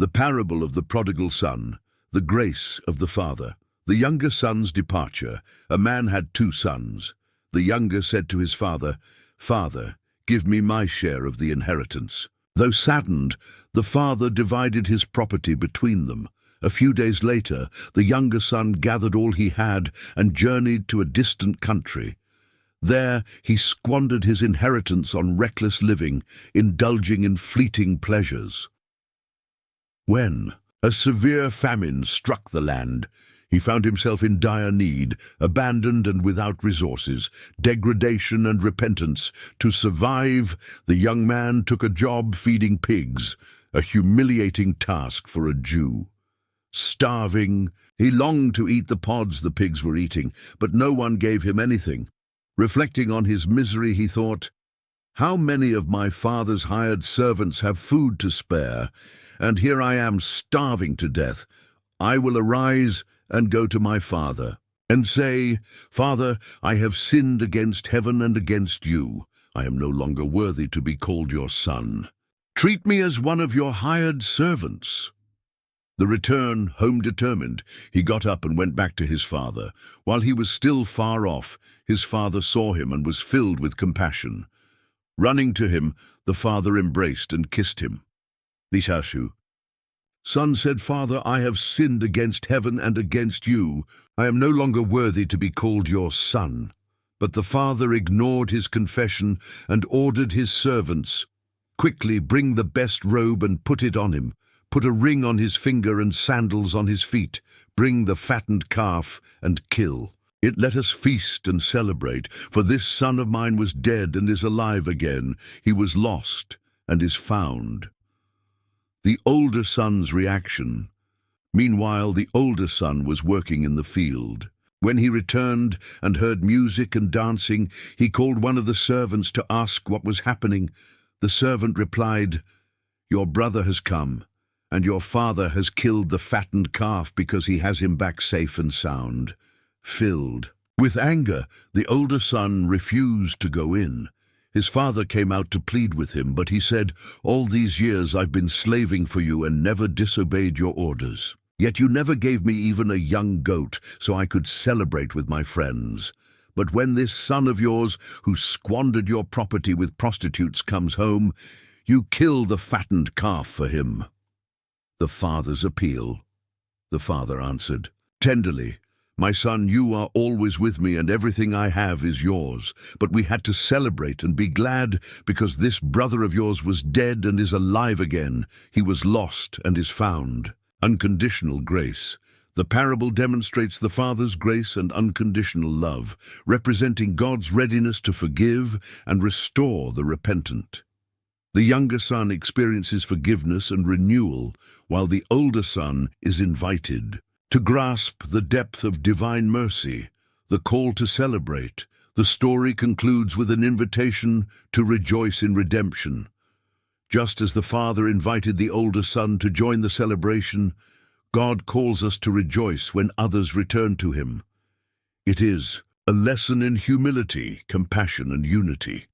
The parable of the prodigal son, the grace of the father. The younger son's departure. A man had 2 sons. The younger said to his father, "Father, give me my share of the inheritance." Though saddened, the father divided his property between them. A few days later, the younger son gathered all he had and journeyed to a distant country. There he squandered his inheritance on reckless living, indulging in fleeting pleasures. When a severe famine struck the land, he found himself in dire need, abandoned and without resources, degradation and repentance. To survive, the young man took a job feeding pigs, a humiliating task for a Jew. Starving, he longed to eat the pods the pigs were eating, but no one gave him anything. Reflecting on his misery, he thought, "How many of my father's hired servants have food to spare, and here I am starving to death. I will arise and go to my father, and say, 'Father, I have sinned against heaven and against you. I am no longer worthy to be called your son. Treat me as one of your hired servants.'" The return home determined, he got up and went back to his father. While he was still far off, his father saw him and was filled with compassion. Running to him, the father embraced and kissed him. The son said, "Father, I have sinned against heaven and against you. I am no longer worthy to be called your son." But the father ignored his confession and ordered his servants, "Quickly bring the best robe and put it on him. Put a ring on his finger and sandals on his feet. Bring the fattened calf and kill it. Let us feast and celebrate, for this son of mine was dead and is alive again. He was lost and is found." The older son's reaction. Meanwhile, the older son was working in the field. When he returned and heard music and dancing, he called one of the servants to ask what was happening. The servant replied, "Your brother has come, and your father has killed the fattened calf because he has him back safe and sound." Filled with anger, the older son refused to go in. His father came out to plead with him, but he said, "All these years I've been slaving for you and never disobeyed your orders. Yet you never gave me even a young goat so I could celebrate with my friends. But when this son of yours, who squandered your property with prostitutes, comes home, you kill the fattened calf for him." The father's appeal. The father answered, tenderly, "My son, you are always with me and everything I have is yours. But we had to celebrate and be glad because this brother of yours was dead and is alive again. He was lost and is found." Unconditional grace. The parable demonstrates the Father's grace and unconditional love, representing God's readiness to forgive and restore the repentant. The younger son experiences forgiveness and renewal, while the older son is invited to grasp the depth of divine mercy. The call to celebrate. The story concludes with an invitation to rejoice in redemption. Just as the Father invited the older son to join the celebration, God calls us to rejoice when others return to him. It is a lesson in humility, compassion, and unity.